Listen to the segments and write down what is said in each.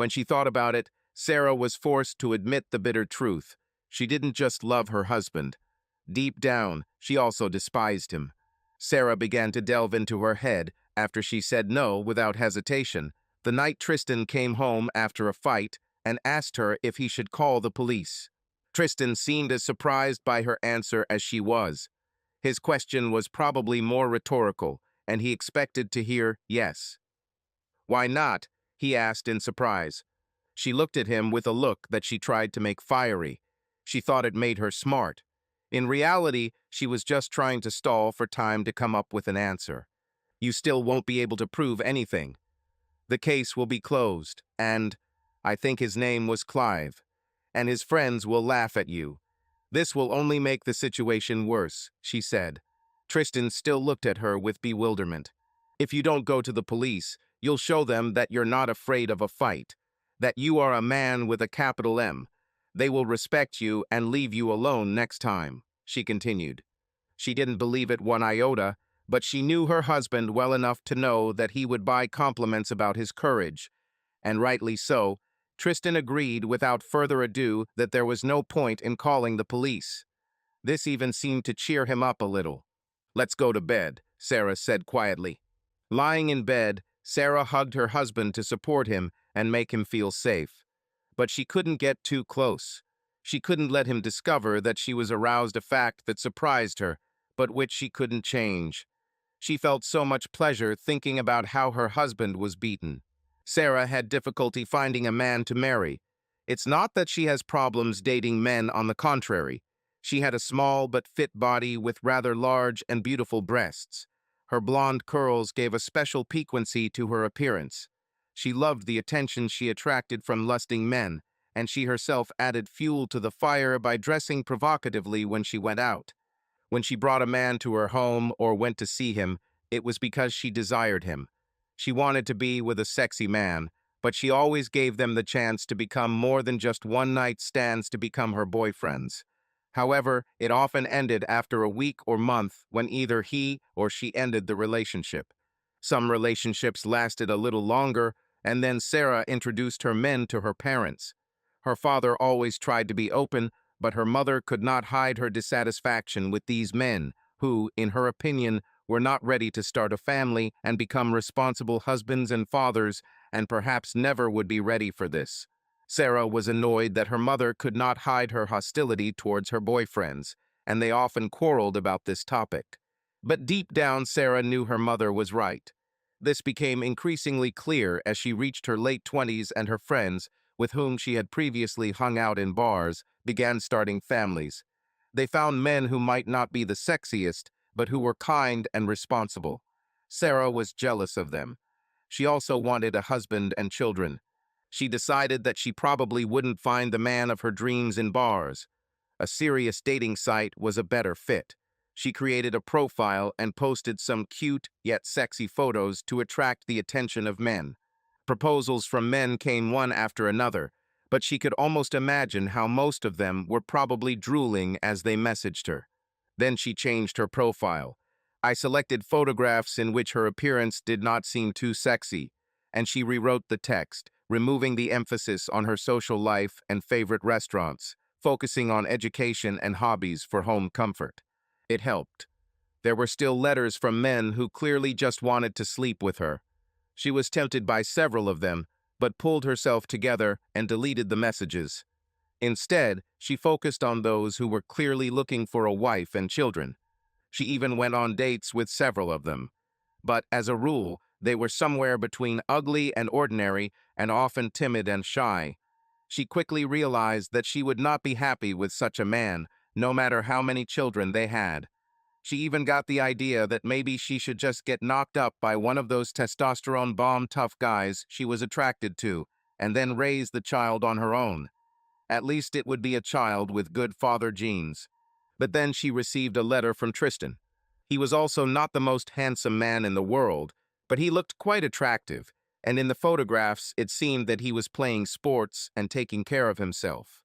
When she thought about it, Sarah was forced to admit the bitter truth. She didn't just love her husband. Deep down, she also despised him. Sarah began to delve into her head after she said no without hesitation. The night Tristan came home after a fight and asked her if he should call the police. Tristan seemed as surprised by her answer as she was. His question was probably more rhetorical, and he expected to hear yes. "Why not?" he asked in surprise. She looked at him with a look that she tried to make fiery. She thought it made her smart. In reality, she was just trying to stall for time to come up with an answer. "You still won't be able to prove anything. The case will be closed, and I think his name was Clive, and his friends will laugh at you. This will only make the situation worse," she said. Tristan still looked at her with bewilderment. "If you don't go to the police, you'll show them that you're not afraid of a fight, that you are a man with a capital M. They will respect you and leave you alone next time," she continued. She didn't believe it one iota, but she knew her husband well enough to know that he would buy compliments about his courage. And rightly so, Tristan agreed without further ado that there was no point in calling the police. This even seemed to cheer him up a little. "Let's go to bed," Sarah said quietly. Lying in bed, Sarah hugged her husband to support him and make him feel safe. But she couldn't get too close. She couldn't let him discover that she was aroused a fact that surprised her, but which she couldn't change. She felt so much pleasure thinking about how her husband was beaten. Sarah had difficulty finding a man to marry. It's not that she has problems dating men, on the contrary. She had a small but fit body with rather large and beautiful breasts. Her blonde curls gave a special piquancy to her appearance. She loved the attention she attracted from lusting men, and she herself added fuel to the fire by dressing provocatively when she went out. When she brought a man to her home or went to see him, it was because she desired him. She wanted to be with a sexy man, but she always gave them the chance to become more than just one-night stands, to become her boyfriends. However, it often ended after a week or month when either he or she ended the relationship. Some relationships lasted a little longer, and then Sarah introduced her men to her parents. Her father always tried to be open, but her mother could not hide her dissatisfaction with these men who, in her opinion, were not ready to start a family and become responsible husbands and fathers, and perhaps never would be ready for this. Sarah was annoyed that her mother could not hide her hostility towards her boyfriends, and they often quarreled about this topic. But deep down, Sarah knew her mother was right. This became increasingly clear as she reached her late 20s and her friends, with whom she had previously hung out in bars, began starting families. They found men who might not be the sexiest, but who were kind and responsible. Sarah was jealous of them. She also wanted a husband and children. She decided that she probably wouldn't find the man of her dreams in bars. A serious dating site was a better fit. She created a profile and posted some cute yet sexy photos to attract the attention of men. Proposals from men came one after another, but she could almost imagine how most of them were probably drooling as they messaged her. Then she changed her profile. I selected photographs in which her appearance did not seem too sexy, and she rewrote the text, removing the emphasis on her social life and favorite restaurants, focusing on education and hobbies for home comfort. It helped. There were still letters from men who clearly just wanted to sleep with her. She was tempted by several of them, but pulled herself together and deleted the messages. Instead, she focused on those who were clearly looking for a wife and children. She even went on dates with several of them. But as a rule, they were somewhere between ugly and ordinary, and often timid and shy. She quickly realized that she would not be happy with such a man, no matter how many children they had. She even got the idea that maybe she should just get knocked up by one of those testosterone bomb tough guys she was attracted to, and then raise the child on her own. At least it would be a child with good father genes. But then she received a letter from Tristan. He was also not the most handsome man in the world, but he looked quite attractive, and in the photographs it seemed that he was playing sports and taking care of himself.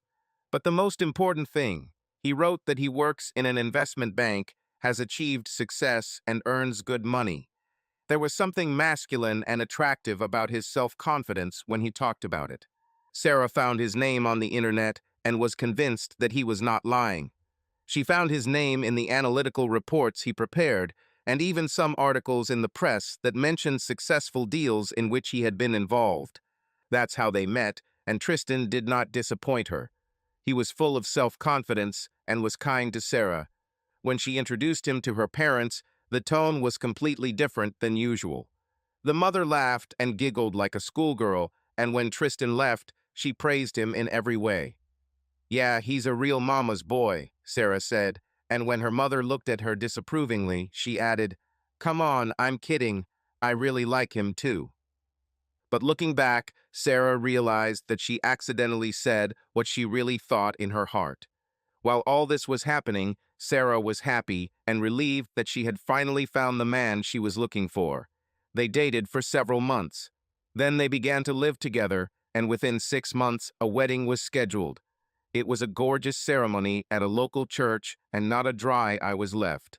But the most important thing, he wrote that he works in an investment bank, has achieved success, and earns good money. There was something masculine and attractive about his self-confidence when he talked about it. Sarah found his name on the internet and was convinced that he was not lying. She found his name in the analytical reports he prepared, and even some articles in the press that mentioned successful deals in which he had been involved. That's how they met, and Tristan did not disappoint her. He was full of self-confidence and was kind to Sarah. When she introduced him to her parents, the tone was completely different than usual. The mother laughed and giggled like a schoolgirl, and when Tristan left, she praised him in every way. "Yeah, he's a real mama's boy," Sarah said, and when her mother looked at her disapprovingly, she added, "Come on, I'm kidding. I really like him too." But looking back, Sarah realized that she accidentally said what she really thought in her heart. While all this was happening, Sarah was happy and relieved that she had finally found the man she was looking for. They dated for several months. Then they began to live together, and within 6 months, a wedding was scheduled. It was a gorgeous ceremony at a local church, and not a dry eye was left.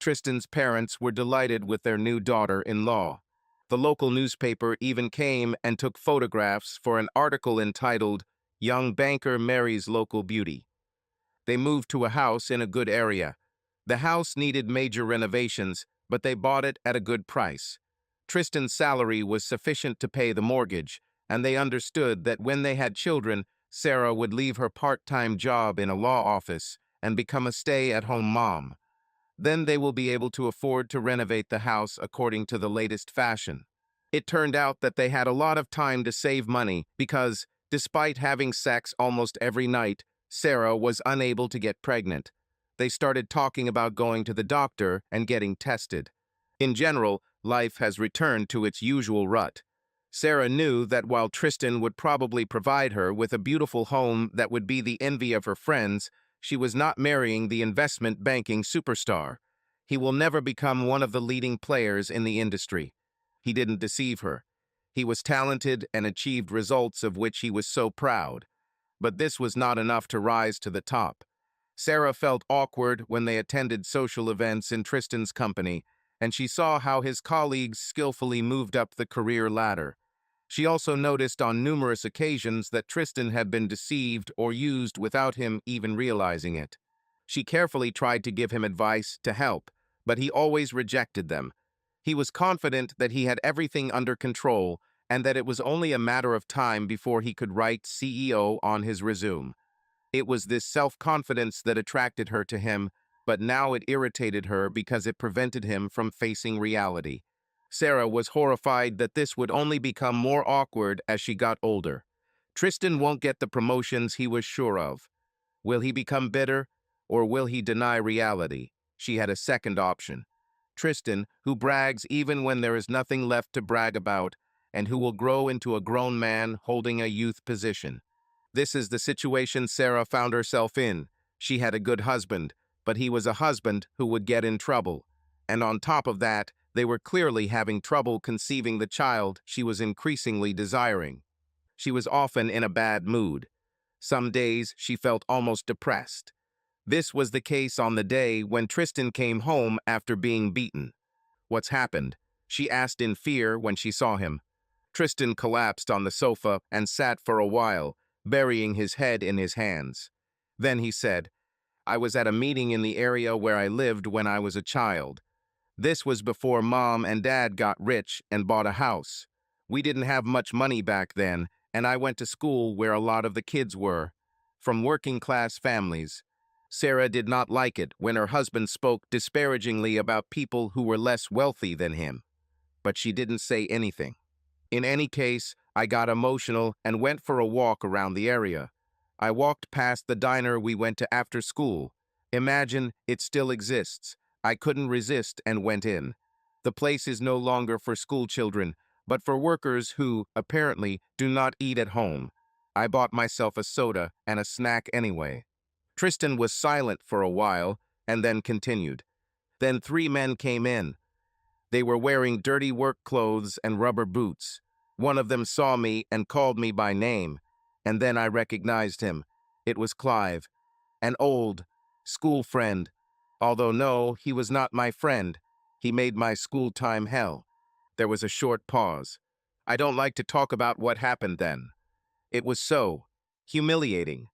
Tristan's parents were delighted with their new daughter-in-law. The local newspaper even came and took photographs for an article entitled, "Young Banker Marries Local Beauty." They moved to a house in a good area. The house needed major renovations, but they bought it at a good price. Tristan's salary was sufficient to pay the mortgage, and they understood that when they had children, Sarah would leave her part-time job in a law office and become a stay-at-home mom. Then they will be able to afford to renovate the house according to the latest fashion. It turned out that they had a lot of time to save money because, despite having sex almost every night, Sarah was unable to get pregnant. They started talking about going to the doctor and getting tested. In general, life has returned to its usual rut. Sarah knew that while Tristan would probably provide her with a beautiful home that would be the envy of her friends, she was not marrying the investment banking superstar. He will never become one of the leading players in the industry. He didn't deceive her. He was talented and achieved results of which he was so proud. But this was not enough to rise to the top. Sarah felt awkward when they attended social events in Tristan's company, and she saw how his colleagues skillfully moved up the career ladder. She also noticed on numerous occasions that Tristan had been deceived or used without him even realizing it. She carefully tried to give him advice to help, but he always rejected them. He was confident that he had everything under control and that it was only a matter of time before he could write CEO on his resume. It was this self-confidence that attracted her to him, but now it irritated her because it prevented him from facing reality. Sarah was horrified that this would only become more awkward as she got older. Tristan won't get the promotions he was sure of. Will he become bitter, or will he deny reality? She had a second option. Tristan, who brags even when there is nothing left to brag about, and who will grow into a grown man holding a youth position. This is the situation Sarah found herself in. She had a good husband, but he was a husband who would get in trouble. And on top of that, they were clearly having trouble conceiving the child she was increasingly desiring. She was often in a bad mood. Some days she felt almost depressed. This was the case on the day when Tristan came home after being beaten. "What's happened?" she asked in fear when she saw him. Tristan collapsed on the sofa and sat for a while, burying his head in his hands. Then he said, "I was at a meeting in the area where I lived when I was a child. This was before Mom and Dad got rich and bought a house. We didn't have much money back then, and I went to school where a lot of the kids were, from working-class families." Sarah did not like it when her husband spoke disparagingly about people who were less wealthy than him, but she didn't say anything. "In any case, I got emotional and went for a walk around the area. I walked past the diner we went to after school. Imagine it still exists. I couldn't resist and went in. The place is no longer for school children, but for workers who, apparently, do not eat at home. I bought myself a soda and a snack anyway." Tristan was silent for a while and then continued. "Then 3 men came in. They were wearing dirty work clothes and rubber boots. One of them saw me and called me by name, and then I recognized him. It was Clive, an old school friend. Although no, he was not my friend. He made my school time hell. There was a short pause. I don't like to talk about what happened then. It was so humiliating.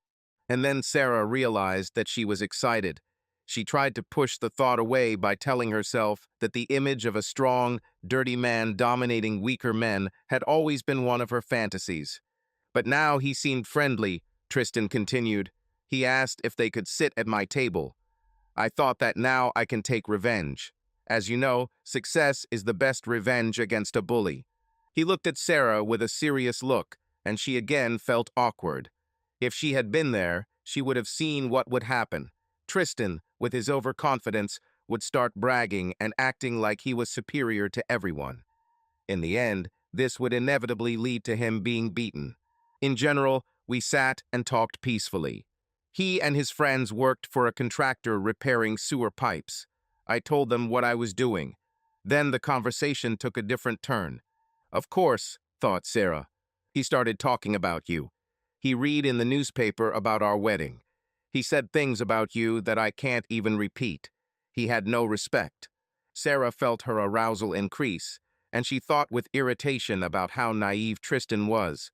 And then Sarah realized that she was excited. She tried to push the thought away by telling herself that the image of a strong, dirty man dominating weaker men had always been one of her fantasies. But now he seemed friendly, Tristan continued. He asked if they could sit at my table. I thought that now I can take revenge. As you know, success is the best revenge against a bully. He looked at Sarah with a serious look, and she again felt awkward. If she had been there, she would have seen what would happen. Tristan, with his overconfidence, would start bragging and acting like he was superior to everyone. In the end, this would inevitably lead to him being beaten. In general, we sat and talked peacefully. He and his friends worked for a contractor repairing sewer pipes. I told them what I was doing. Then the conversation took a different turn. Of course, thought Sarah. He started talking about you. He read in the newspaper about our wedding. He said things about you that I can't even repeat. He had no respect. Sarah felt her arousal increase, and she thought with irritation about how naive Tristan was.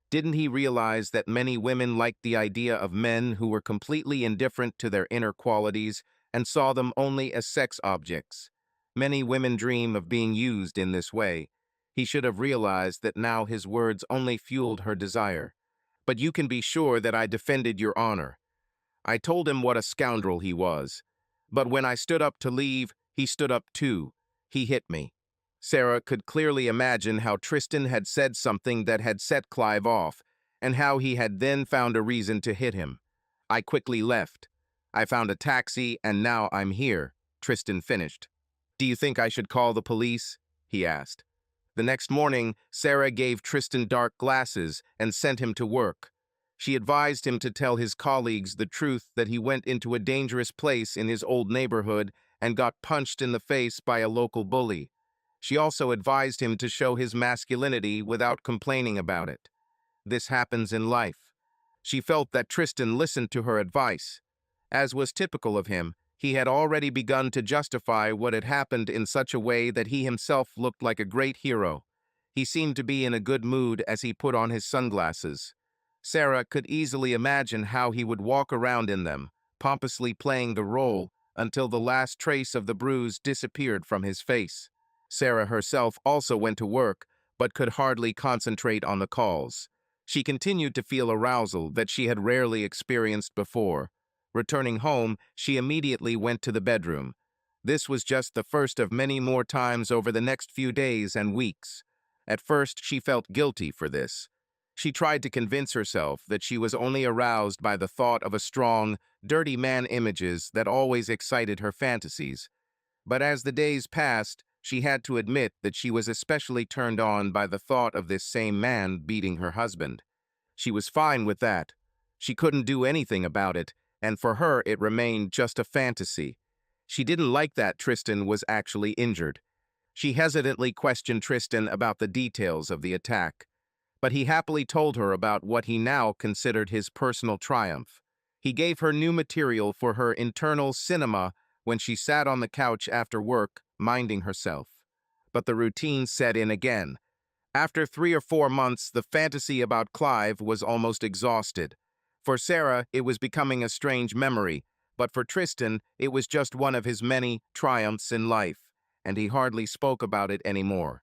Didn't he realize that many women liked the idea of men who were completely indifferent to their inner qualities and saw them only as sex objects? Many women dream of being used in this way. He should have realized that now his words only fueled her desire. But you can be sure that I defended your honor. I told him what a scoundrel he was. But when I stood up to leave, he stood up too. He hit me. Sarah could clearly imagine how Tristan had said something that had set Clive off, and how he had then found a reason to hit him. I quickly left. I found a taxi, and now I'm here, Tristan finished. Do you think I should call the police? He asked. The next morning, Sarah gave Tristan dark glasses and sent him to work. She advised him to tell his colleagues the truth that he went into a dangerous place in his old neighborhood and got punched in the face by a local bully. She also advised him to show his masculinity without complaining about it. This happens in life. She felt that Tristan listened to her advice. As was typical of him, he had already begun to justify what had happened in such a way that he himself looked like a great hero. He seemed to be in a good mood as he put on his sunglasses. Sarah could easily imagine how he would walk around in them, pompously playing the role until the last trace of the bruise disappeared from his face. Sarah herself also went to work, but could hardly concentrate on the calls. She continued to feel arousal that she had rarely experienced before. Returning home, she immediately went to the bedroom. This was just the first of many more times over the next few days and weeks. At first, she felt guilty for this. She tried to convince herself that she was only aroused by the thought of a strong, dirty man images that always excited her fantasies. But as the days passed, she had to admit that she was especially turned on by the thought of this same man beating her husband. She was fine with that. She couldn't do anything about it, and for her it remained just a fantasy. She didn't like that Tristan was actually injured. She hesitantly questioned Tristan about the details of the attack, but he happily told her about what he now considered his personal triumph. He gave her new material for her internal cinema when she sat on the couch after work, minding herself. But the routine set in again. After 3 or 4 months, the fantasy about Clive was almost exhausted. For Sarah, it was becoming a strange memory, but for Tristan, it was just one of his many triumphs in life, and he hardly spoke about it anymore.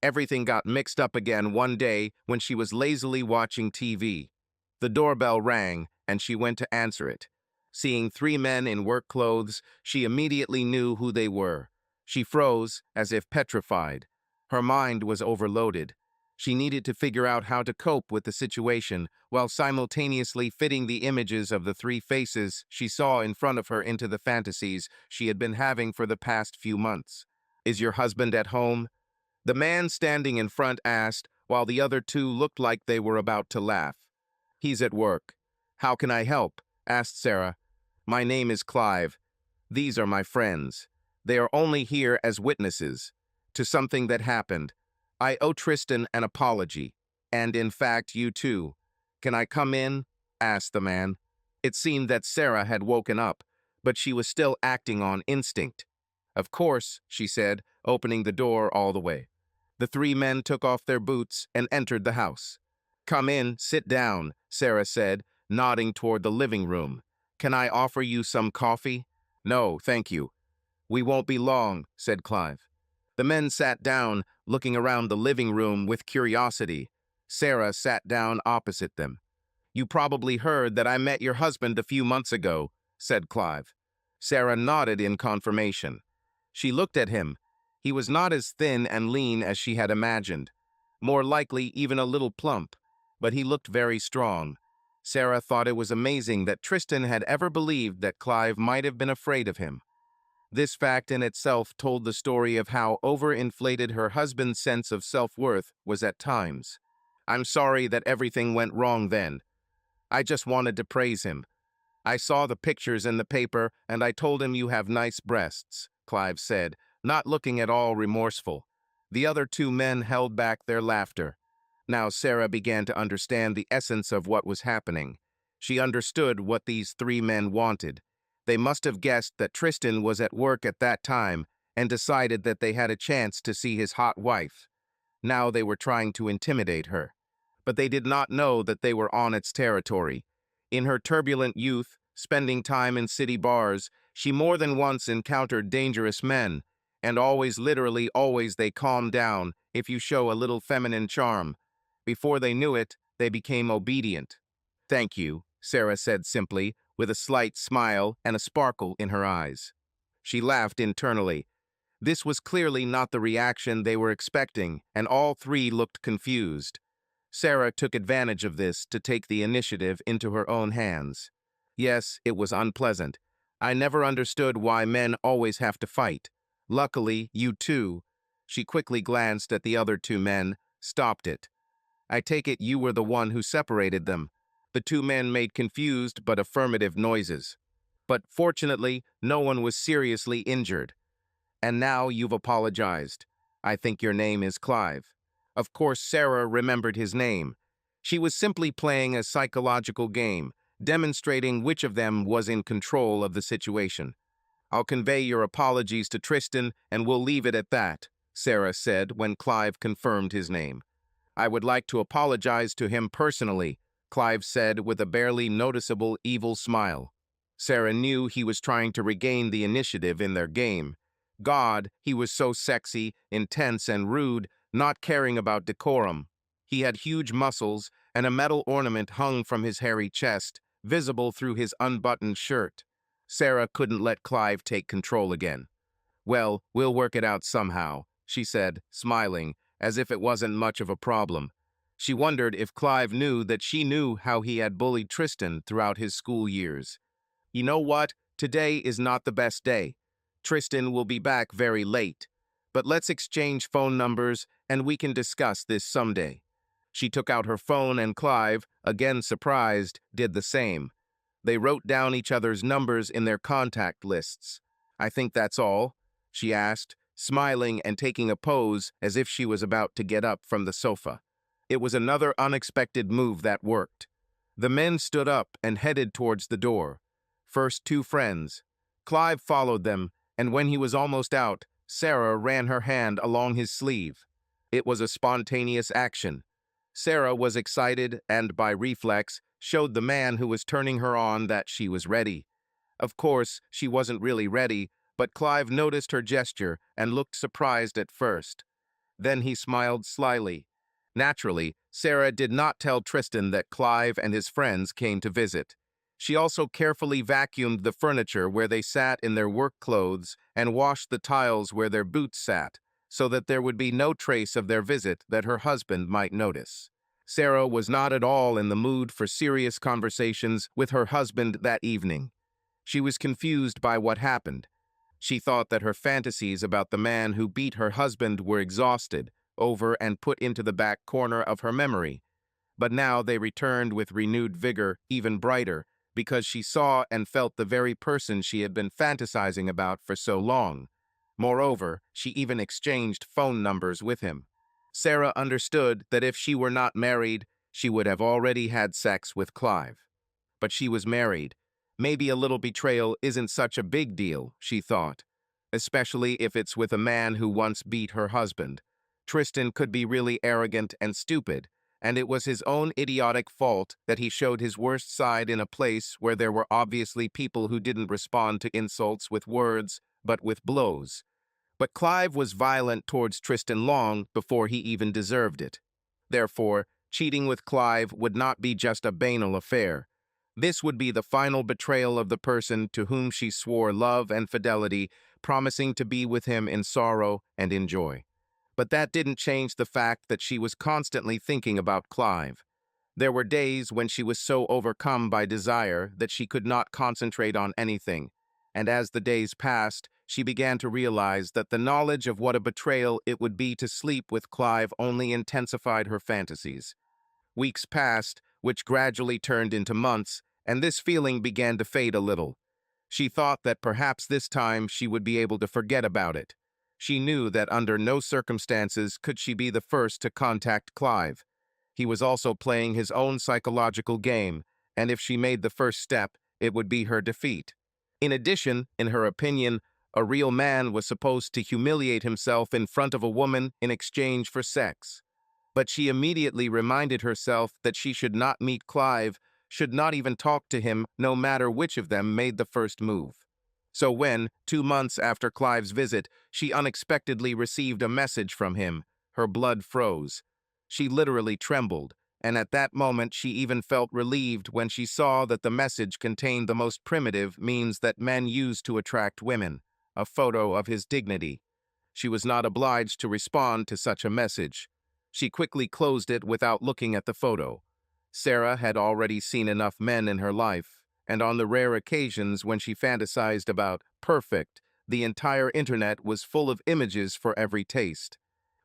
Everything got mixed up again one day when she was lazily watching TV. The doorbell rang, and she went to answer it. Seeing 3 men in work clothes, she immediately knew who they were. She froze, as if petrified. Her mind was overloaded. She needed to figure out how to cope with the situation while simultaneously fitting the images of the 3 faces she saw in front of her into the fantasies she had been having for the past few months. "Is your husband at home?" The man standing in front asked, while the other 2 looked like they were about to laugh. "He's at work." "How can I help?" asked Sarah. "My name is Clive. These are my friends. They are only here as witnesses to something that happened. I owe Tristan an apology, and in fact you too. Can I come in?" asked the man. It seemed that Sarah had woken up, but she was still acting on instinct. "Of course," she said, opening the door all the way. The three men took off their boots and entered the house. "Come in, sit down," Sarah said, nodding toward the living room. "Can I offer you some coffee?" "No, thank you." "We won't be long," said Clive. The men sat down, looking around the living room with curiosity. Sarah sat down opposite them. "You probably heard that I met your husband a few months ago," said Clive. Sarah nodded in confirmation. She looked at him. He was not as thin and lean as she had imagined, more likely even a little plump, but he looked very strong. Sarah thought it was amazing that Tristan had ever believed that Clive might have been afraid of him. This fact in itself told the story of how overinflated her husband's sense of self-worth was at times. "I'm sorry that everything went wrong then. I just wanted to praise him. I saw the pictures in the paper and I told him you have nice breasts," Clive said, not looking at all remorseful. The other two men held back their laughter. Now Sarah began to understand the essence of what was happening. She understood what these three men wanted. They must have guessed that Tristan was at work at that time and decided that they had a chance to see his hot wife. Now they were trying to intimidate her. But they did not know that they were on its territory. In her turbulent youth, spending time in city bars, she more than once encountered dangerous men, and always, literally always, they calm down if you show a little feminine charm. Before they knew it, they became obedient. "Thank you," Sarah said simply, with a slight smile and a sparkle in her eyes. She laughed internally. This was clearly not the reaction they were expecting, and all three looked confused. Sarah took advantage of this to take the initiative into her own hands. "Yes, it was unpleasant. I never understood why men always have to fight. Luckily, you too." She quickly glanced at the other two men, stopped it. "I take it you were the one who separated them." The two men made confused but affirmative noises. "But fortunately, no one was seriously injured. And now you've apologized. I think your name is Clive." Of course, Sarah remembered his name. She was simply playing a psychological game, demonstrating which of them was in control of the situation. "I'll convey your apologies to Tristan, and we'll leave it at that," Sarah said when Clive confirmed his name. "I would like to apologize to him personally," Clive said with a barely noticeable evil smile. Sarah knew he was trying to regain the initiative in their game. God, he was so sexy, intense, and rude, not caring about decorum. He had huge muscles, and a metal ornament hung from his hairy chest, visible through his unbuttoned shirt. Sarah couldn't let Clive take control again. "Well, we'll work it out somehow," she said, smiling, as if it wasn't much of a problem. She wondered if Clive knew that she knew how he had bullied Tristan throughout his school years. "You know what? Today is not the best day. Tristan will be back very late. But let's exchange phone numbers and we can discuss this someday." She took out her phone and Clive, again surprised, did the same. They wrote down each other's numbers in their contact lists. "I think that's all?" she asked, smiling and taking a pose as if she was about to get up from the sofa. It was another unexpected move that worked. The men stood up and headed towards the door. First two friends. Clive followed them, and when he was almost out, Sarah ran her hand along his sleeve. It was a spontaneous action. Sarah was excited and, by reflex, showed the man who was turning her on that she was ready. Of course, she wasn't really ready, but Clive noticed her gesture and looked surprised at first. Then he smiled slyly. Naturally, Sarah did not tell Tristan that Clive and his friends came to visit. She also carefully vacuumed the furniture where they sat in their work clothes and washed the tiles where their boots sat, so that there would be no trace of their visit that her husband might notice. Sarah was not at all in the mood for serious conversations with her husband that evening. She was confused by what happened. She thought that her fantasies about the man who beat her husband were exhausted, over and put into the back corner of her memory. But now they returned with renewed vigor, even brighter, because she saw and felt the very person she had been fantasizing about for so long. Moreover, she even exchanged phone numbers with him. Sarah understood that if she were not married, she would have already had sex with Clive. But she was married. Maybe a little betrayal isn't such a big deal, she thought, especially if it's with a man who once beat her husband. Tristan could be really arrogant and stupid, and it was his own idiotic fault that he showed his worst side in a place where there were obviously people who didn't respond to insults with words, but with blows. But Clive was violent towards Tristan long before he even deserved it. Therefore, cheating with Clive would not be just a banal affair. This would be the final betrayal of the person to whom she swore love and fidelity, promising to be with him in sorrow and in joy. But that didn't change the fact that she was constantly thinking about Clive. There were days when she was so overcome by desire that she could not concentrate on anything, and as the days passed, she began to realize that the knowledge of what a betrayal it would be to sleep with Clive only intensified her fantasies. Weeks passed, which gradually turned into months, and this feeling began to fade a little. She thought that perhaps this time she would be able to forget about it. She knew that under no circumstances could she be the first to contact Clive. He was also playing his own psychological game, and if she made the first step, it would be her defeat. In addition, in her opinion, a real man was supposed to humiliate himself in front of a woman in exchange for sex. But she immediately reminded herself that she should not meet Clive, should not even talk to him, no matter which of them made the first move. So when, 2 months after Clive's visit, she unexpectedly received a message from him, her blood froze. She literally trembled, and at that moment she even felt relieved when she saw that the message contained the most primitive means that men use to attract women, a photo of his dignity. She was not obliged to respond to such a message. She quickly closed it without looking at the photo. Sarah had already seen enough men in her life, and on the rare occasions when she fantasized about perfect, the entire internet was full of images for every taste.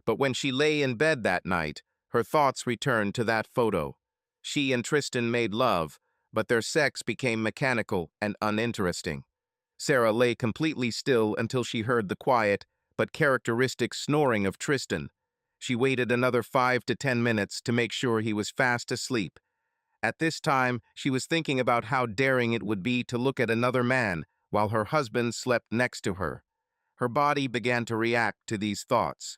But when she lay in bed that night, her thoughts returned to that photo. She and Tristan made love, but their sex became mechanical and uninteresting. Sarah lay completely still until she heard the quiet, but characteristic snoring of Tristan. She waited another 5 to 10 minutes to make sure he was fast asleep. At this time, she was thinking about how daring it would be to look at another man while her husband slept next to her. Her body began to react to these thoughts.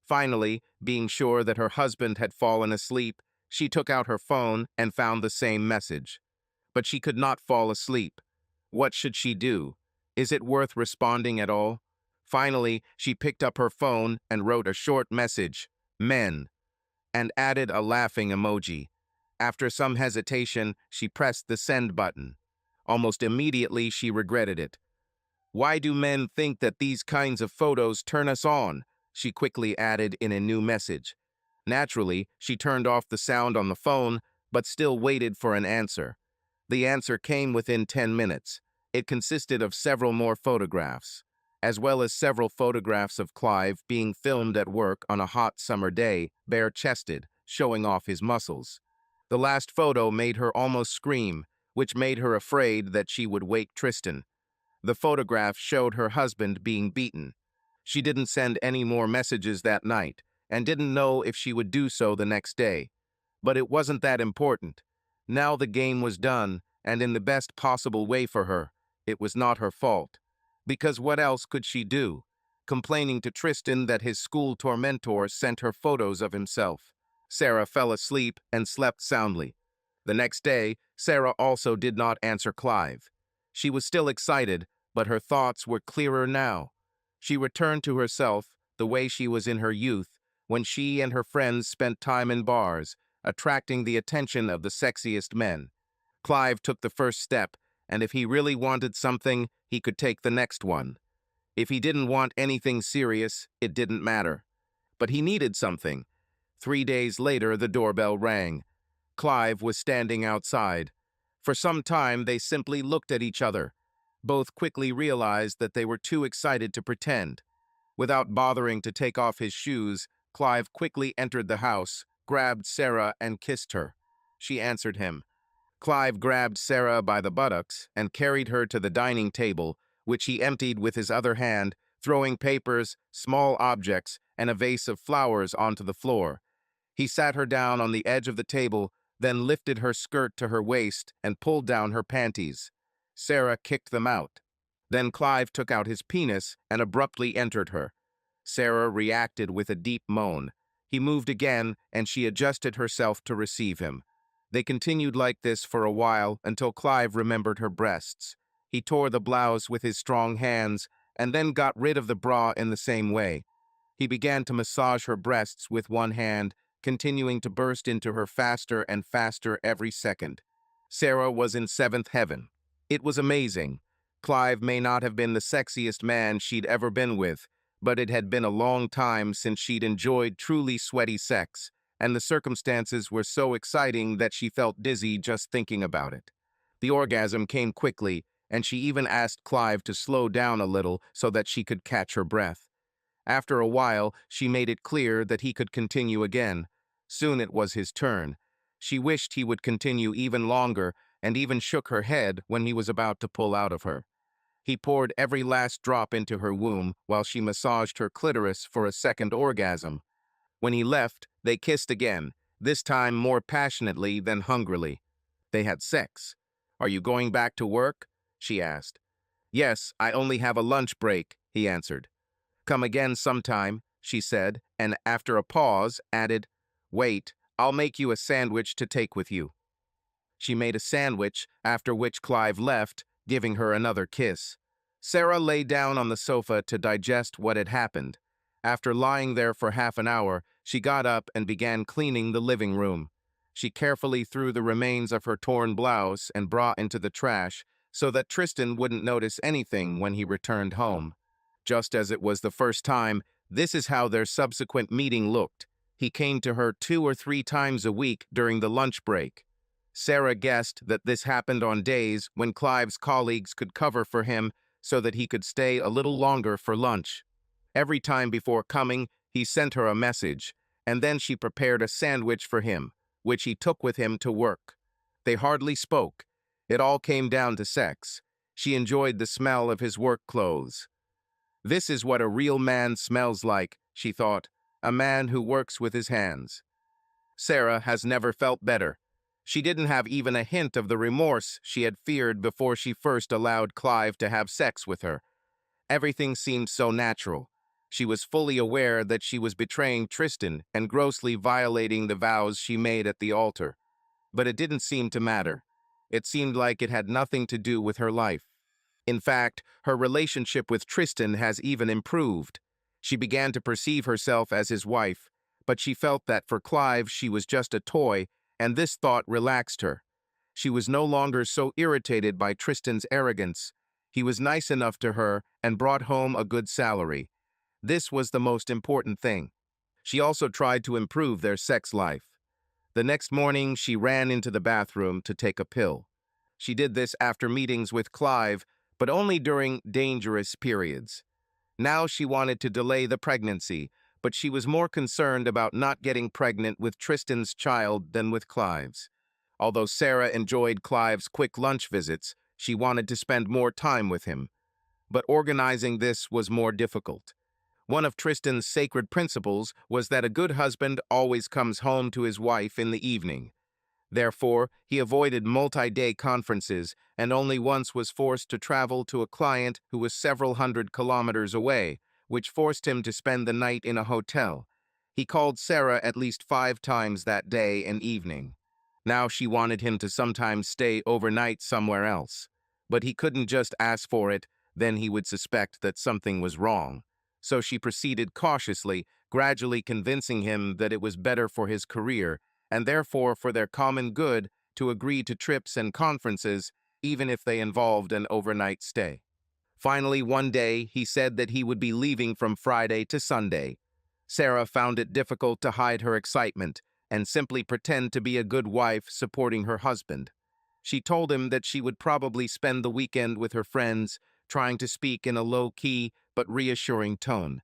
Finally, being sure that her husband had fallen asleep, she took out her phone and found the same message. But she could not fall asleep. What should she do? Is it worth responding at all? Finally, she picked up her phone and wrote a short message, "Men," and added a laughing emoji. After some hesitation, she pressed the send button. Almost immediately, she regretted it. "Why do men think that these kinds of photos turn us on?" she quickly added in a new message. Naturally, she turned off the sound on the phone, but still waited for an answer. The answer came within 10 minutes. It consisted of several more photographs, as well as several photographs of Clive being filmed at work on a hot summer day, bare-chested, showing off his muscles. The last photo made her almost scream, which made her afraid that she would wake Tristan. The photograph showed her husband being beaten. She didn't send any more messages that night, and didn't know if she would do so the next day. But it wasn't that important. Now the game was done, and in the best possible way for her. It was not her fault. Because what else could she do? Complaining to Tristan that his school tormentor sent her photos of himself. Sarah fell asleep and slept soundly. The next day, Sarah also did not answer Clive. She was still excited, but her thoughts were clearer now. She returned to herself, the way she was in her youth, when she and her friends spent time in bars, attracting the attention of the sexiest men. Clive took the first step, and if he really wanted something, he could take the next one. If he didn't want anything serious, it didn't matter. But he needed something. 3 days later, the doorbell rang. Clive was standing outside. For some time, they simply looked at each other. Both quickly realized that they were too excited to pretend. Without bothering to take off his shoes, Clive quickly entered the house, grabbed Sarah, and kissed her. She answered him. Clive grabbed Sarah by the buttocks and carried her to the dining table, which he emptied with his other hand, throwing papers, small objects, and a vase of flowers onto the floor. He sat her down on the edge of the table, then lifted her skirt to her waist and pulled down her panties. Sarah kicked them out. Then Clive took out his penis and abruptly entered her. Sarah reacted with a deep moan. He moved again, and she adjusted herself to receive him. They continued like this for a while until Clive remembered her breasts. He tore the blouse with his strong hands and then got rid of the bra in the same way. He began to massage her breasts with one hand, continuing to burst into her faster and faster every second. Sarah was in seventh heaven. It was amazing. Clive may not have been the sexiest man she'd ever been with, but it had been a long time since she'd enjoyed truly sweaty sex, and the circumstances were so exciting that she felt dizzy just thinking about it. The orgasm came quickly, and she even asked Clive to slow down a little so that she could catch her breath. After a while, she made it clear that he could continue again. Soon it was his turn. She wished he would continue even longer, and even shook her head when he was about to pull out of her. He poured every last drop into her womb while she massaged her clitoris for a second orgasm. When he left, they kissed again, this time more passionately than hungrily. They had sex. "Are you going back to work?" she asked. "Yes, I only have a lunch break," he answered. "Come again sometime," she said, and after a pause added, "Wait, I'll make you a sandwich to take with you." She made a sandwich, after which Clive left, giving her another kiss. Sarah lay down on the sofa to digest what had happened. After lying there for half an hour, she got up and began cleaning the living room. She carefully threw the remains of her torn blouse and bra into the trash so that Tristan wouldn't notice anything when he returned home. Just as it was the first time, this is how their subsequent meeting looked. He came to her 2 or 3 times a week during the lunch break. Sarah guessed that this happened on days when Clive's colleagues could cover for him so that he could stay a little longer for lunch. Every time before coming, he sent her a message, and then she prepared a sandwich for him, which he took with him to work. They hardly spoke. It all came down to sex. She enjoyed the smell of his work clothes. This is what a real man smells like, she thought, a man who works with his hands. Sarah has never felt better. She didn't have even a hint of the remorse she had feared before she first allowed Clive to have sex with her. Everything seemed so natural. She was fully aware that she was betraying Tristan and grossly violating the vows she made at the altar. But it didn't seem to matter. It seemed like it had nothing to do with her life. In fact, her relationship with Tristan has even improved. She began to perceive herself as his wife, but she felt that for Clive she was just a toy, and this thought relaxed her. She was no longer so irritated by Tristan's arrogance. He was nice enough to her and brought home a good salary. This was the most important thing. She also tried to improve their sex life. The next morning, she ran into the bathroom to take a pill. She did this after meetings with Clive, but only during dangerous periods. Now she wanted to delay the pregnancy, but she was more concerned about not getting pregnant with Tristan's child than with Clive's. Although Sarah enjoyed Clive's quick lunch visits, she wanted to spend more time with him. But organizing this was more difficult. One of Tristan's sacred principles was that a good husband always comes home to his wife in the evening. Therefore, he avoided multi-day conferences and only once was forced to travel to a client who was several hundred kilometers away, which forced him to spend the night in a hotel. He called Sarah at least 5 times that day and evening. Now she wanted him to sometimes stay overnight somewhere else. But he couldn't just ask for it, then he would suspect that something was wrong. So she proceeded cautiously, gradually convincing him that it was better for his career, and therefore for their common good, to agree to trips and conferences, even if they involved an overnight stay. Finally, one day, he said that he would be leaving from Friday to Sunday. Sarah found it difficult to hide her excitement and simply pretend to be a good wife supporting her husband. She told him that she would probably spend the weekend with her friends, trying to speak in a low-key but reassuring tone.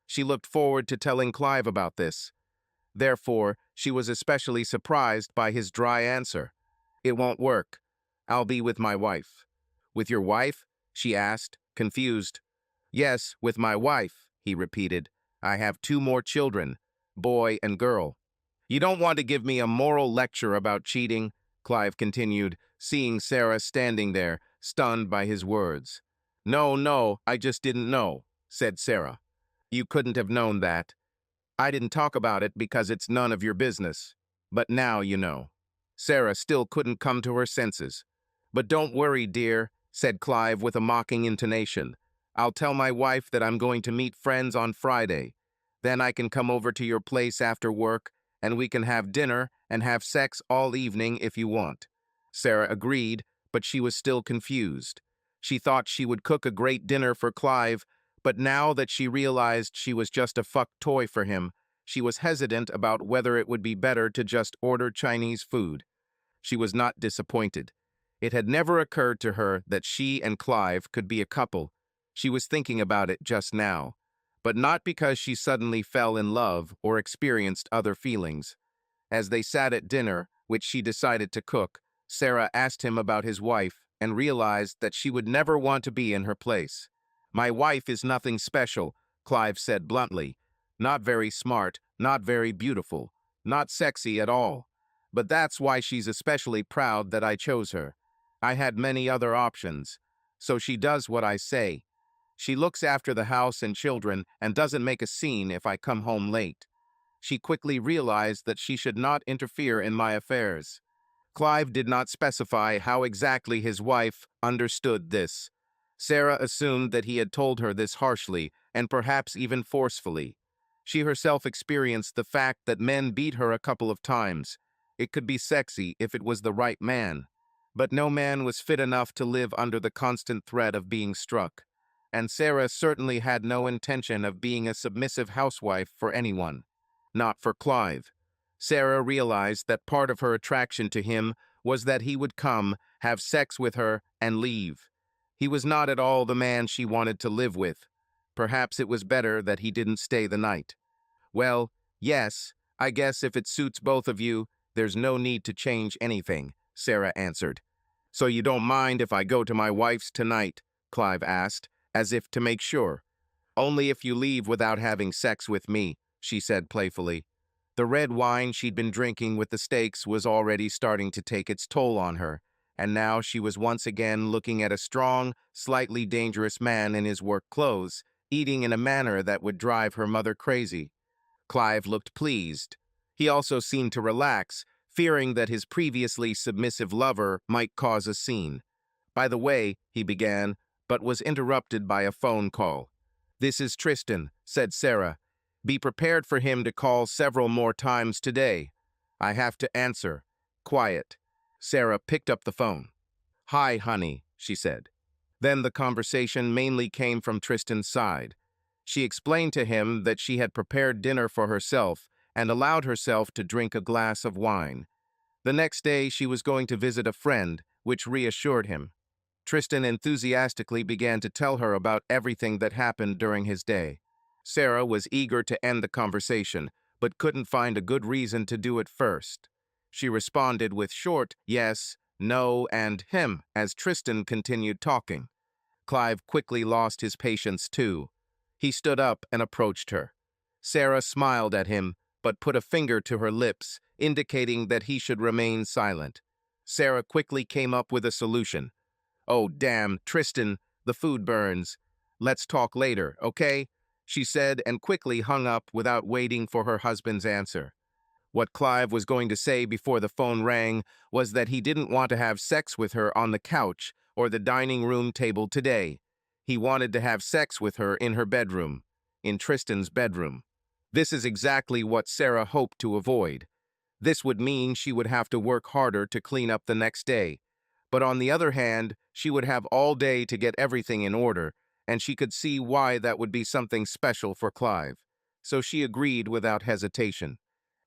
She looked forward to telling Clive about this. Therefore, she was especially surprised by his dry answer. "It won't work. I'll be with my wife." "With your wife?" she asked, confused. "Yes, with my wife," he repeated. "I have 2 more children, boy and girl." "You don't want to give me a moral lecture about cheating?" Clive continued, seeing Sarah standing there, stunned by his words. No, I just didn't know," said Sarah. You couldn't have known that. I didn't talk about it because it's none of your business. But now you know. Sarah still couldn't come to her senses. But don't worry, dear, said Clive with a mocking intonation. I'll tell my wife that I'm going to meet friends on Friday. Then I can come over to your place after work, and we can have dinner and have sex all evening if you want. Sarah agreed, but she was still confused. She thought she would cook a great dinner for Clive, but now that she realized she was just a fuck toy for him, she was hesitant about whether it would be better to just order Chinese food. She was not disappointed. It had never occurred to her that she and Clive could be a couple. She was thinking about it just now, but not because she suddenly fell in love or experienced other feelings. As they sat at dinner, which she decided to cook, Sarah asked him about his wife and realized that she would never want to be in her place. My wife is nothing special, Clive said bluntly. Not very smart, not very beautiful, not sexy at all. But that's why she's especially proud that I chose her. I had many other options. So she does what I say. She looks after the house and children and doesn't make a scene if I come home late. She quickly realized that she should not interfere in my affairs. Clive did not specify how exactly his wife understood this. Sarah assumed that he had told her this harshly and perhaps even forcefully. She herself experienced the fact that men beat her a couple of times. It could be sexy if it was the right man. But no man was fit enough to live under the constant threat of being struck. And Sarah certainly had no intention of being a submissive housewife for anyone. Not for Clive. Sarah realized that part of her attraction to him was that he would come, have sex with her, and leave. He was not at all the man she wanted to live with. Perhaps it was better that he didn't stay the night. Well, yes, I guess if it suits both of you, there's no need to change anything, Sarah answered. So you don't mind if I go to my wife's tonight? Clive asked, as if to make sure. Only if you leave without having sex with me, she said playfully. The red wine she'd been drinking with the steaks was already starting to take its toll on her, and now she was once again looking at a strong, slightly dangerous man in his work clothes, eating in a manner that would drive her mother crazy. Clive looked pleased. He also seemed to relax, fearing that his previously submissive lover might cause a scene. By the way, he began, but was interrupted by a phone call. This is Tristan, said Sarah. Be prepared for him to call several more times today. I have to answer. Quiet. Sarah picked up the phone. Hi, honey, she said. Then the conversation mainly came from Tristan's side. She explained to him that she had prepared dinner for herself and allowed herself to drink a glass of wine. The next day she was going to visit a friend, which reassured him. Tristan enthusiastically began to tell her about everything that happened during his day. Sarah was eager to end the conversation, but couldn't find a good reason to do it first. She responded with short yes, no, and him as Tristan continued talking. Clive quickly lost his patience too. He stood up and approached her. Sarah smiled at him, but put a finger to her lips, indicating that he should remain silent. Sarah quickly came up with a solution. Oh, damn, Tristan, the food burns. Let's talk later, okay? She said and quickly hung up without waiting for her husband's answer. What Clive was going to say before the phone rang was that he didn't want to have sex with her on the couch or the dining room table today. He wanted to have sex with her in her bedroom, in Tristan's bedroom. This is exactly what Sarah hoped to avoid. This would mean she would have to work harder to clean up the next day. But on the other hand, she would have all day to get everything in order, and she could see why that would be something special for Clive. So she agreed without hesitation.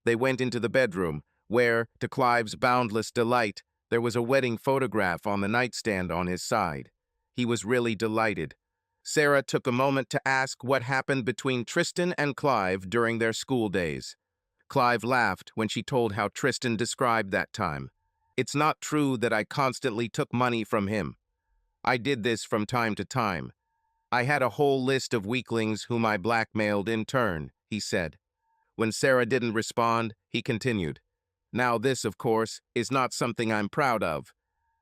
They went into the bedroom, where, to Clive's boundless delight, there was a wedding photograph on the nightstand on his side. He was really delighted. Sarah took a moment to ask what happened between Tristan and Clive during their school days. Clive laughed when she told how Tristan described that time. It's not true that I constantly took money from him. I did this from time to time. I had a whole list of weaklings whom I blackmailed in turn, he said. When Sarah didn't respond, he continued. Now this, of course, is not something I'm proud of.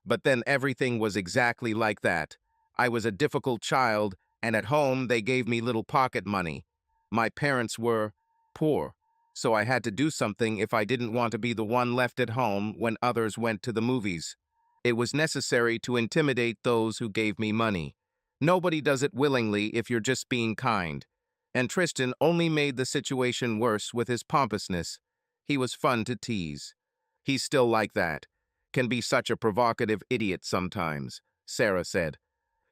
But then everything was exactly like that. I was a difficult child, and at home they gave me little pocket money. My parents were poor, so I had to do something if I didn't want to be the one left at home when others went to the movies. It was necessary to intimidate those who gave me money. Nobody does it willingly if you're just being kind. And Tristan only made the situation worse with his pompousness. He was fun to tease. He's still like that. Can be such a provocative idiot sometimes, Sarah said.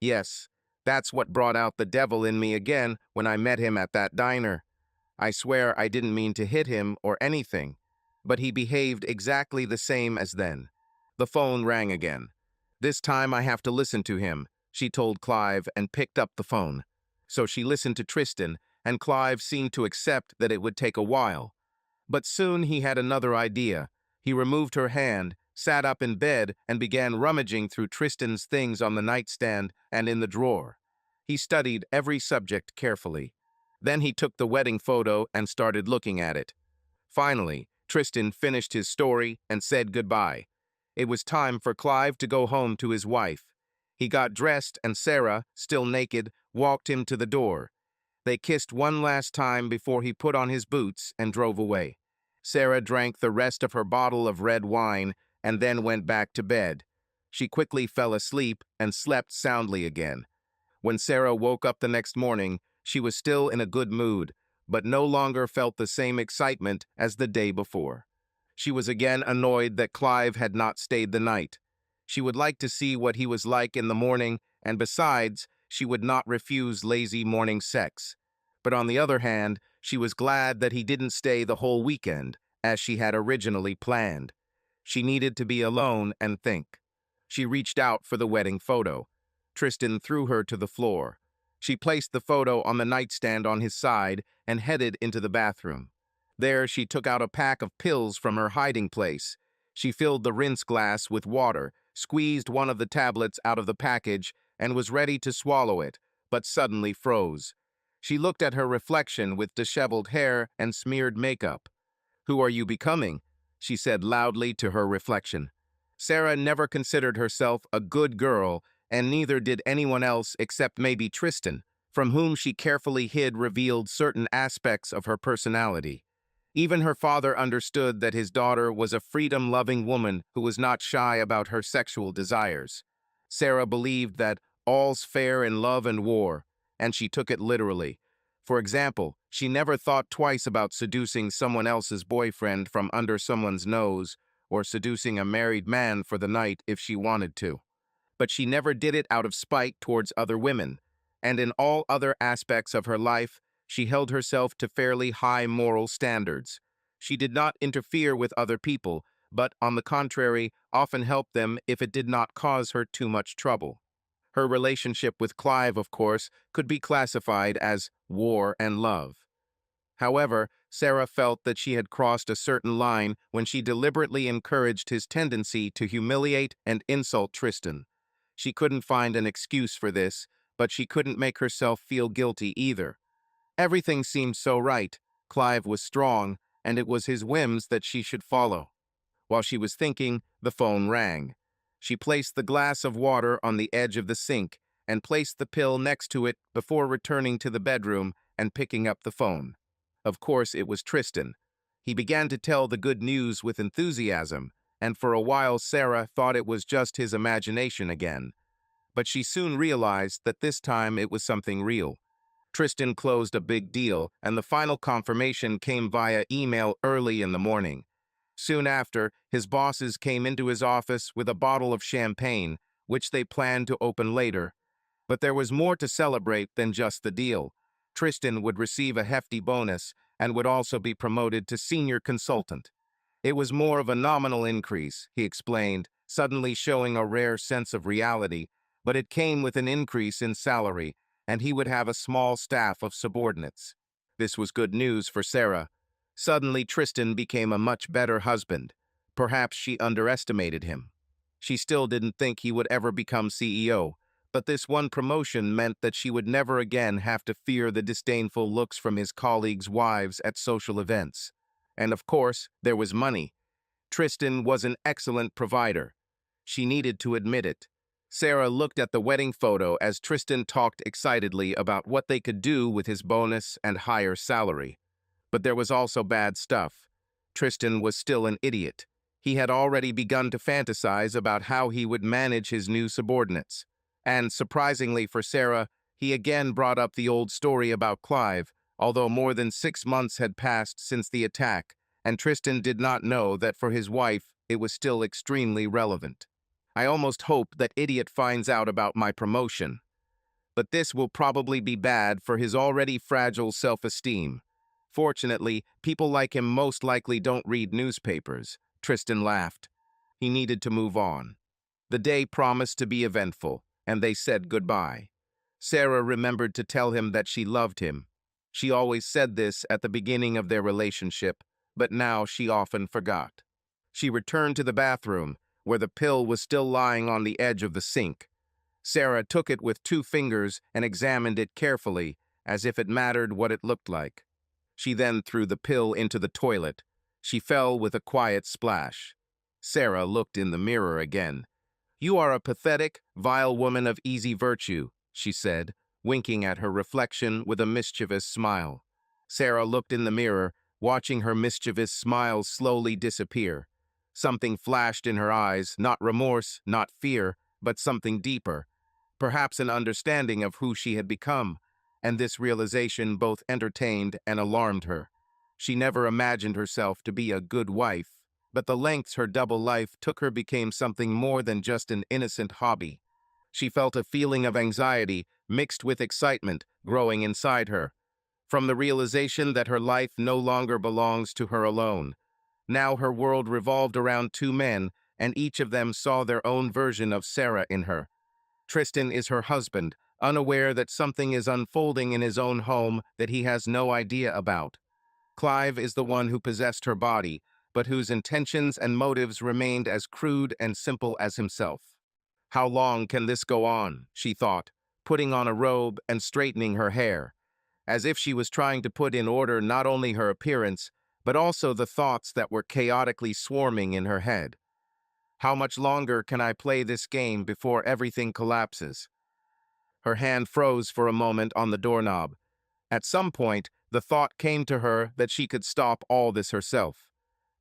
Yes, that's what brought out the devil in me again when I met him at that diner. I swear I didn't mean to hit him or anything, but he behaved exactly the same as then. The phone rang again. This time I have to listen to him, she told Clive and picked up the phone. So she listened to Tristan, and Clive seemed to accept that it would take a while. But soon he had another idea. He removed her hand, sat up in bed, and began rummaging through Tristan's things on the nightstand and in the drawer. He studied every subject carefully. Then he took the wedding photo and started looking at it. Finally, Tristan finished his story and said goodbye. It was time for Clive to go home to his wife. He got dressed and Sarah, still naked, walked him to the door. They kissed one last time before he put on his boots and drove away. Sarah drank the rest of her bottle of red wine and then went back to bed. She quickly fell asleep and slept soundly again. When Sarah woke up the next morning, she was still in a good mood, but no longer felt the same excitement as the day before. She was again annoyed that Clive had not stayed the night. She would like to see what he was like in the morning, and besides, she would not refuse lazy morning sex. But on the other hand, she was glad that he didn't stay the whole weekend, as she had originally planned. She needed to be alone and think. She reached out for the wedding photo. Tristan threw her to the floor. She placed the photo on the nightstand on his side and headed into the bathroom. There, she took out a pack of pills from her hiding place. She filled the rinse glass with water, squeezed one of the tablets out of the package, and was ready to swallow it, but suddenly froze. She looked at her reflection with disheveled hair and smeared makeup. "Who are you becoming?" she said loudly to her reflection. Sarah never considered herself a good girl, and neither did anyone else except maybe Tristan, from whom she carefully hid revealed certain aspects of her personality. Even her father understood that his daughter was a freedom-loving woman who was not shy about her sexual desires. Sarah believed that all's fair in love and war, and she took it literally. For example, she never thought twice about seducing someone else's boyfriend from under someone's nose, or seducing a married man for the night if she wanted to. But she never did it out of spite towards other women, and in all other aspects of her life, she held herself to fairly high moral standards. She did not interfere with other people, but, on the contrary, often helped them if it did not cause her too much trouble. Her relationship with Clive, of course, could be classified as war and love. However, Sarah felt that she had crossed a certain line when she deliberately encouraged his tendency to humiliate and insult Tristan. She couldn't find an excuse for this, but she couldn't make herself feel guilty either. Everything seemed so right. Clive was strong, and it was his whims that she should follow. While she was thinking, the phone rang. She placed the glass of water on the edge of the sink and placed the pill next to it before returning to the bedroom and picking up the phone. Of course, it was Tristan. He began to tell the good news with enthusiasm, and for a while Sarah thought it was just his imagination again. But she soon realized that this time it was something real. Tristan closed a big deal, and the final confirmation came via email early in the morning. Soon after, his bosses came into his office with a bottle of champagne, which they planned to open later. But there was more to celebrate than just the deal. Tristan would receive a hefty bonus and would also be promoted to senior consultant. It was more of a nominal increase, he explained, suddenly showing a rare sense of reality, but it came with an increase in salary, and he would have a small staff of subordinates. This was good news for Sarah. Suddenly, Tristan became a much better husband. Perhaps she underestimated him. She still didn't think he would ever become CEO, but this one promotion meant that she would never again have to fear the disdainful looks from his colleagues' wives at social events. And of course, there was money. Tristan was an excellent provider. She needed to admit it. Sarah looked at the wedding photo as Tristan talked excitedly about what they could do with his bonus and higher salary. But there was also bad stuff. Tristan was still an idiot. He had already begun to fantasize about how he would manage his new subordinates. And surprisingly for Sarah, he again brought up the old story about Clive, although more than 6 months had passed since the attack, and Tristan did not know that for his wife it was still extremely relevant. I almost hope that idiot finds out about my promotion. But this will probably be bad for his already fragile self-esteem. Fortunately, people like him most likely don't read newspapers. Tristan laughed. He needed to move on. The day promised to be eventful, and they said goodbye. Sarah remembered to tell him that she loved him. She always said this at the beginning of their relationship, but now she often forgot. She returned to the bathroom, where the pill was still lying on the edge of the sink. Sarah took it with 2 fingers and examined it carefully, as if it mattered what it looked like. She then threw the pill into the toilet. She fell with a quiet splash. Sarah looked in the mirror again. "You are a pathetic, vile woman of easy virtue," she said, winking at her reflection with a mischievous smile. Sarah looked in the mirror, watching her mischievous smile slowly disappear. Something flashed in her eyes, not remorse, not fear, but something deeper. Perhaps an understanding of who she had become, and this realization both entertained and alarmed her. She never imagined herself to be a good wife, but the lengths her double life took her became something more than just an innocent hobby. She felt a feeling of anxiety mixed with excitement growing inside her, from the realization that her life no longer belongs to her alone. Now her world revolved around 2 men, and each of them saw their own version of Sarah in her. Tristan is her husband, unaware that something is unfolding in his own home that he has no idea about. Clive is the one who possessed her body, but whose intentions and motives remained as crude and simple as himself. How long can this go on, she thought, putting on a robe and straightening her hair, as if she was trying to put in order not only her appearance, but also the thoughts that were chaotically swarming in her head. How much longer can I play this game before everything collapses? Her hand froze for a moment on the doorknob. At some point, the thought came to her that she could stop all this herself.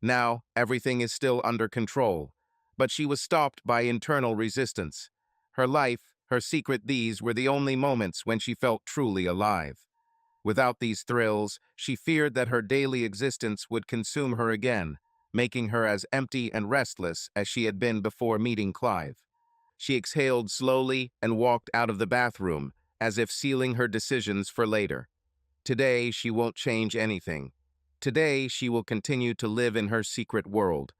Now, everything is still under control, but she was stopped by internal resistance. Her life, her secret, these were the only moments when she felt truly alive. Without these thrills, she feared that her daily existence would consume her again, making her as empty and restless as she had been before meeting Clive. She exhaled slowly and walked out of the bathroom, as if sealing her decisions for later. Today, she won't change anything. Today, she will continue to live in her secret world,